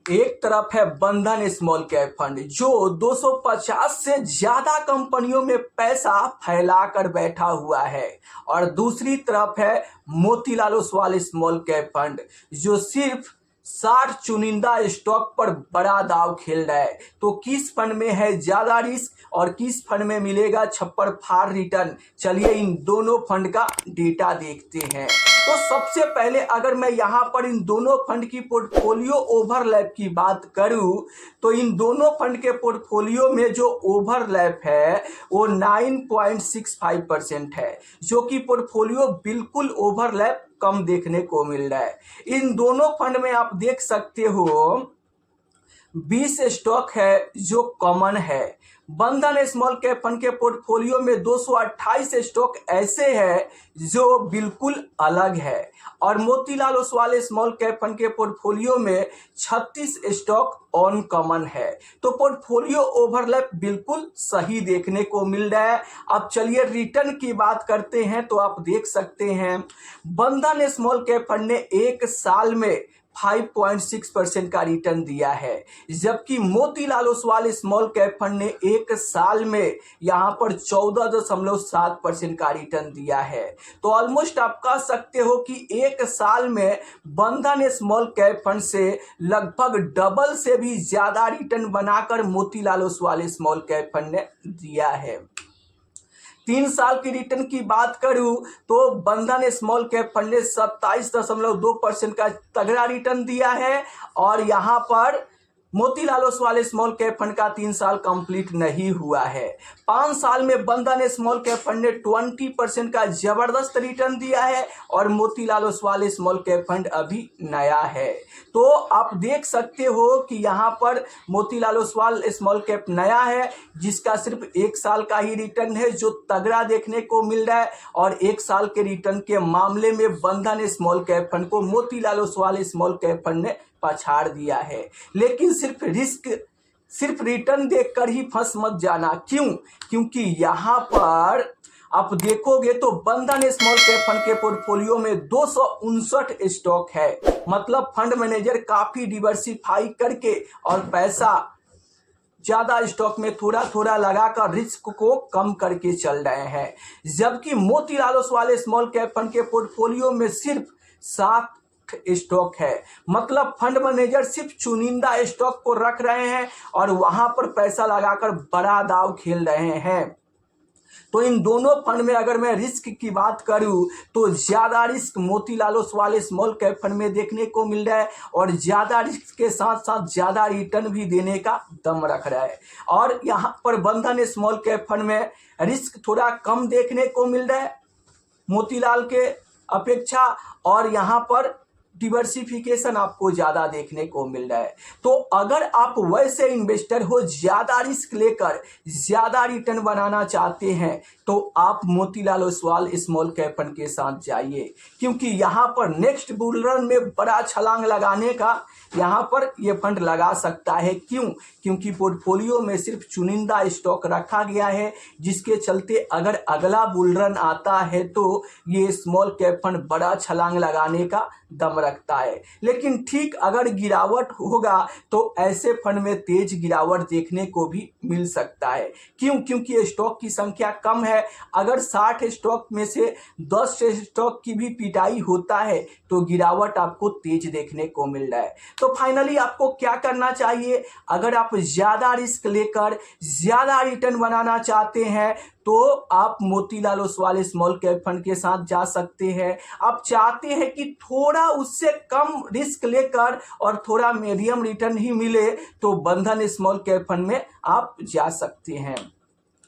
एक तरफ है बंधन स्मॉल कैप फंड जो 250 से ज्यादा कंपनियों में पैसा फैला कर बैठा हुआ है, और दूसरी तरफ है Motilal Oswal small cap fund जो सिर्फ 60 चुनिंदा स्टॉक पर बड़ा दाव खेल रहा है। तो किस फंड में है ज्यादा रिस्क और किस फंड में मिलेगा छप्पर फाड़ रिटर्न, चलिए इन दोनों फंड का डेटा देखते हैं। तो सबसे पहले अगर मैं यहाँ पर इन दोनों फंड की पोर्टफोलियो ओवरलैप की बात करूँ तो इन दोनों फंड के पोर्टफोलियो में जो ओवरलैप है वो 9.65% है, जो कि पोर्टफोलियो बिल्कुल ओवरलैप कम देखने को मिल रहा है। इन दोनों फंड में आप देख सकते हो 20 स्टॉक है जो कॉमन है। बंधन स्मॉल कैप फंड के पोर्टफोलियो में 228 स्टॉक ऐसे हैं जो बिल्कुल अलग है, और Motilal Oswal small cap fund के पोर्टफोलियो में 36 स्टॉक ऑन कॉमन है। तो पोर्टफोलियो ओवरलैप बिल्कुल सही देखने को मिल रहा है। अब चलिए रिटर्न की बात करते हैं। तो आप देख सकते हैं बंधन स्मॉल कैप फंड ने एक साल में 5.6% का रिटर्न दिया है, जबकि Motilal Oswal small cap fund ने एक साल में यहां पर 14.7% का रिटर्न दिया है। तो ऑलमोस्ट आप कह सकते हो कि एक साल में बंधन स्मॉल कैप फंड से लगभग डबल से भी ज्यादा रिटर्न बनाकर Motilal Oswal small cap fund ने दिया है। 3 साल की रिटर्न की बात करूं तो बंधन स्मॉल कैप फंड ने 27.2% का तगड़ा रिटर्न दिया है, और यहां पर Motilal Oswal small cap fund का 3 साल कंप्लीट नहीं हुआ है। 5 साल में बंधन स्मॉल कैप फंड ने 20% का जबरदस्त रिटर्न दिया है, और Motilal Oswal small cap fund अभी नया है। तो आप देख सकते हो कि यहाँ पर मोतीलाल ओसवाल स्मॉल कैप नया है, जिसका सिर्फ 1 साल का ही रिटर्न है जो तगड़ा देखने को मिल रहा है, और 1 साल के रिटर्न के मामले में बंधन स्मॉल कैप फंड को Motilal Oswal small cap fund ने पछाड़ दिया है। लेकिन सिर्फ रिटर्न देखकर ही फंस मत जाना। क्योंकि यहां पर आप देखोगे तो बंधन स्मॉल कैप फंड के पोर्टफोलियो में 259 स्टॉक है। मतलब फंड मैनेजर काफी डिवर्सिफाई करके और पैसा ज्यादा स्टॉक में थोड़ा थोड़ा लगाकर रिस्क को कम करके चल रहे हैं, जबकि Motilal Oswal small cap fund के पोर्टफोलियो में सिर्फ 7 स्टॉक है। मतलब फंड मैनेजर सिर्फ चुनिंदा स्टॉक को रख रहे हैं और वहां पर पैसा लगाकर बड़ा दाव खेल रहे हैं। तो इन दोनों फंड में अगर मैं रिस्क की बात करूं तो ज्यादा risk Motilal Oswal small cap fund में देखने को मिल रहा है, और ज्यादा रिस्क के साथ साथ ज्यादा रिटर्न भी देने का दम रख रहा है। और यहां पर बंधन स्मॉल कैप फंड में रिस्क थोड़ा कम देखने को मिल रहा है मोतीलाल के अपेक्षा, और यहां पर डिवर्सिफिकेशन आपको ज्यादा देखने को मिल रहा है। तो अगर आप वैसे इन्वेस्टर हो ज्यादा रिस्क लेकर ज्यादा रिटर्न बनाना चाहते हैं तो आप Motilal Oswal small cap fund के साथ जाइए, क्योंकि यहां पर नेक्स्ट बुल रन में बड़ा छलांग लगाने का यहां पर ये फंड लगा सकता है। क्योंकि पोर्टफोलियो में सिर्फ चुनिंदा स्टॉक रखा गया है, जिसके चलते अगर अगला बुल रन आता है तो ये स्मॉल कैप फंड बड़ा छलांग लगाने का दम रखता है। लेकिन ठीक अगर गिरावट होगा तो ऐसे फंड में तेज गिरावट देखने को भी मिल सकता है। क्योंकि स्टॉक की संख्या कम है। अगर 60 स्टॉक में से 10 स्टॉक की भी पिटाई होता है तो गिरावट आपको तेज देखने को मिल रहा है। तो फाइनली आपको क्या करना चाहिए, अगर आप ज्यादा रिस्क लेकर ज्यादा रिटर्न बनाना चाहते हैं तो आप Motilal Oswal small cap fund के साथ जा सकते हैं। आप चाहते हैं कि थोड़ा उससे कम रिस्क लेकर और थोड़ा मीडियम रिटर्न ही मिले तो बंधन स्मॉल कैप फंड में आप जा सकते हैं।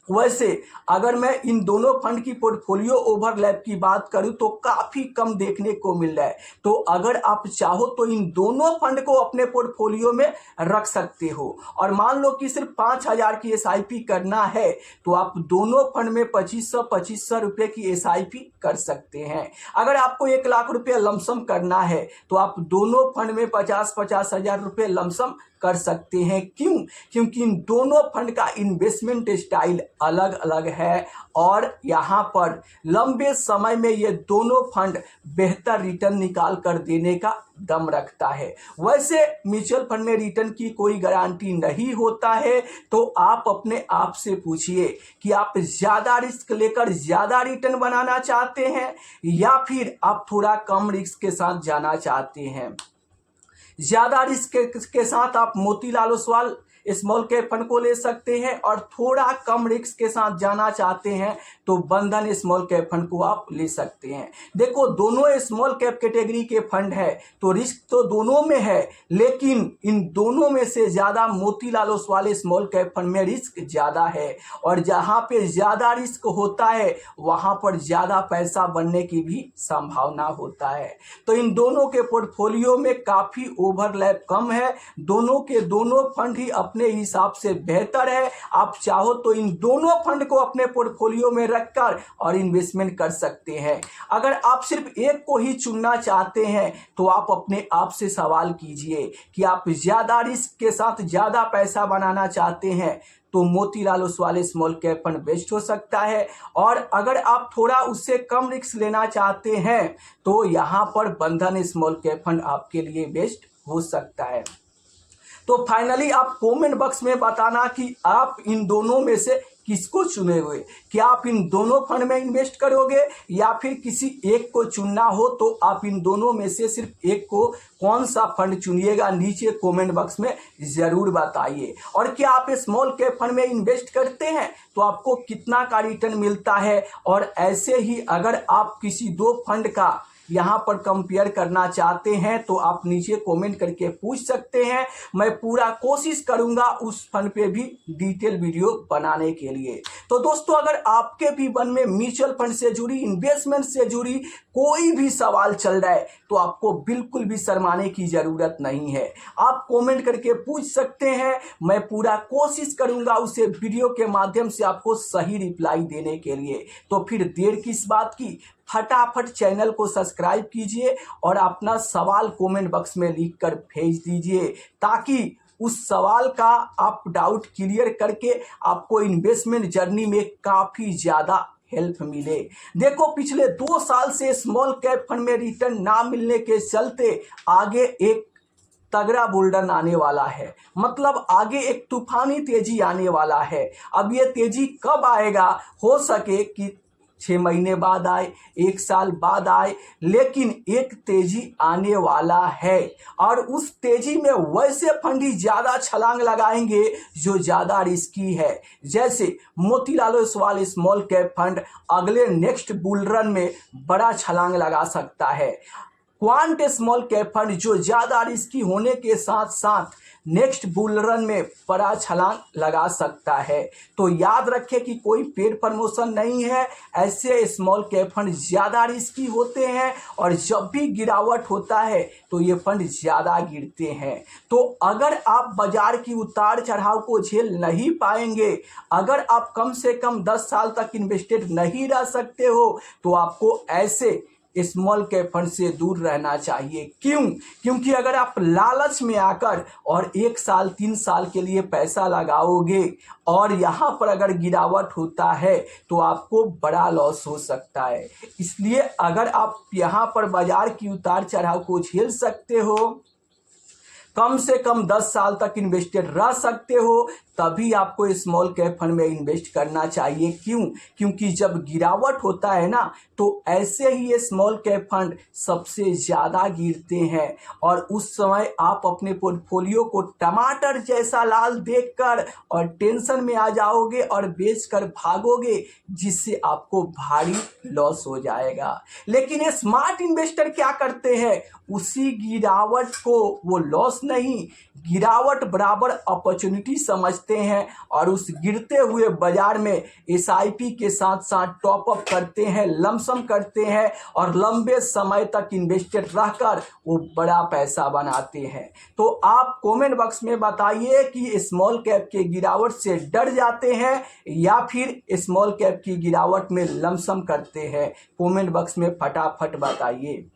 वैसे अगर मैं इन दोनों फंड की पोर्टफोलियो ओवरलैप की बात करूं तो काफी कम देखने को मिल रहा है। तो अगर आप चाहो तो इन दोनों फंड को अपने पोर्टफोलियो में रख सकते हो, और मान लो कि सिर्फ 5,000 की एसआईपी करना है तो आप दोनों फंड में 2500 रुपए की एसआईपी कर सकते हैं। अगर आपको 1 लाख रुपए लमसम करना है तो आप दोनों फंड में 50 हजार रुपए लमसम कर सकते हैं। क्योंकि इन दोनों फंड का इन्वेस्टमेंट स्टाइल अलग अलग है और यहाँ पर लंबे समय में ये दोनों फंड बेहतर रिटर्न निकाल कर देने का दम रखता है। वैसे म्यूचुअल फंड में रिटर्न की कोई गारंटी नहीं होता है, तो आप अपने आप से पूछिए कि आप ज़्यादा रिस्क लेकर ज़्यादा रिटर्न बनाना चाहते हैं या फिर आप थोड़ा कम रिस्क के साथ जाना चाहते हैं। ज़्यादा रिस्क के साथ आप Motilal Oswal small cap fund को ले सकते हैं और थोड़ा कम रिस्क के साथ जाना चाहते हैं तो बंधन स्मॉल कैप फंड को आप ले सकते हैं। देखो, दोनों स्मॉल कैप कैटेगरी के फंड है तो रिस्क तो दोनों में है, लेकिन इन दोनों में से ज़्यादा Motilal Oswal small cap fund में रिस्क ज़्यादा है और जहाँ पे ज़्यादा रिस्क होता है वहाँ पर ज़्यादा पैसा बनने की भी संभावना होता है। तो इन दोनों के पोर्टफोलियो में काफ़ी ओवरलैप कम है। दोनों के दोनों फंड ही अपने हिसाब से बेहतर है। आप चाहो तो इन दोनों फंड को अपने पोर्टफोलियो में रखकर और इन्वेस्टमेंट कर सकते हैं। अगर आप सिर्फ एक को ही चुनना चाहते हैं तो आप अपने आप से सवाल कीजिए कि आप ज़्यादा रिस्क के साथ ज़्यादा पैसा बनाना चाहते हैं तो Motilal Oswal small cap fund best हो सकता है, और अगर आप थोड़ा उससे कम रिस्क लेना चाहते हैं तो यहाँ पर बंधन स्मॉल कैप फंड आपके लिए बेस्ट हो सकता है। तो फाइनली आप कमेंट बॉक्स में बताना कि आप इन दोनों में से किसको चुनेंगे। क्या आप इन दोनों फंड में इन्वेस्ट करोगे या फिर किसी एक को चुनना हो तो आप इन दोनों में से सिर्फ एक को कौन सा फंड चुनिएगा, नीचे कमेंट बॉक्स में ज़रूर बताइए। और क्या आप स्मॉल कैप फंड में इन्वेस्ट करते हैं तो आपको कितना का रिटर्न मिलता है, और ऐसे ही अगर आप किसी दो फंड का यहाँ पर कंपेयर करना चाहते हैं तो आप नीचे कमेंट करके पूछ सकते हैं। मैं पूरा कोशिश करूंगा उस फंड पे भी डिटेल वीडियो बनाने के लिए। तो दोस्तों, अगर आपके भी मन में म्यूचुअल फंड से जुड़ी, इन्वेस्टमेंट से जुड़ी कोई भी सवाल चल रहा है तो आपको बिल्कुल भी शर्माने की ज़रूरत नहीं है। आप कमेंट करके पूछ सकते हैं, मैं पूरा कोशिश करूंगा उसे वीडियो के माध्यम से आपको सही रिप्लाई देने के लिए। तो फिर देर किस बात की, फटाफट चैनल को सब्सक्राइब कीजिए और अपना सवाल कमेंट बॉक्स में लिखकर भेज दीजिए, ताकि उस सवाल का आप डाउट क्लियर करके आपको इन्वेस्टमेंट जर्नी में काफ़ी ज़्यादा हेल्प मिले। देखो, पिछले 2 साल से स्मॉल कैप फंड में रिटर्न ना मिलने के चलते आगे एक तगड़ा बुलडन आने वाला है, मतलब आगे एक तूफानी तेजी आने वाला है। अब ये तेजी कब आएगा, हो सके कि 6 महीने बाद आए, 1 साल बाद आए, लेकिन एक तेजी आने वाला है और उस तेजी में वैसे फंड ही ज़्यादा छलांग लगाएंगे जो ज़्यादा रिस्की है। जैसे Motilal Oswal small cap fund अगले नेक्स्ट बुल रन में बड़ा छलांग लगा सकता है। क्वांट स्मॉल कैप फंड जो ज़्यादा रिस्की होने के साथ साथ नेक्स्ट बुल रन में बड़ा छलांग लगा सकता है। तो याद रखें कि कोई पेड प्रमोशन नहीं है, ऐसे स्मॉल कैप फंड ज़्यादा रिस्की होते हैं और जब भी गिरावट होता है तो ये फंड ज़्यादा गिरते हैं। तो अगर आप बाजार की उतार चढ़ाव को झेल नहीं पाएंगे, अगर आप कम से कम 10 साल तक इन्वेस्टेड नहीं रह सकते हो तो आपको ऐसे स्मॉल कैप फंड से दूर रहना चाहिए। क्यों? क्योंकि अगर आप लालच में आकर और 1 साल 3 साल के लिए पैसा लगाओगे और यहाँ पर अगर गिरावट होता है तो आपको बड़ा लॉस हो सकता है। इसलिए अगर आप यहाँ पर बाजार की उतार चढ़ाव को झेल सकते हो, कम से कम 10 साल तक इन्वेस्टेड रह सकते हो, तभी आपको स्मॉल कैप फंड में इन्वेस्ट करना चाहिए। क्यों? क्योंकि जब गिरावट होता है ना तो ऐसे ही ये स्मॉल कैप फंड सबसे ज़्यादा गिरते हैं और उस समय आप अपने पोर्टफोलियो को टमाटर जैसा लाल देखकर और टेंशन में आ जाओगे और बेचकर भागोगे, जिससे आपको भारी लॉस हो जाएगा। लेकिन ये स्मार्ट इन्वेस्टर क्या करते हैं, उसी गिरावट को वो लॉस नहीं, गिरावट बराबर अपॉर्चुनिटी समझते हैं और उस गिरते हुए बाजार में एसआईपी के साथ साथ टॉपअप करते हैं, लमसम करते हैं और लंबे समय तक इन्वेस्टेड रहकर वो बड़ा पैसा बनाते हैं। तो आप कमेंट बॉक्स में बताइए कि स्मॉल कैप के गिरावट से डर जाते हैं या फिर स्मॉल कैप की गिरावट में लमसम करते हैं। कमेंट बॉक्स में फटाफट बताइए।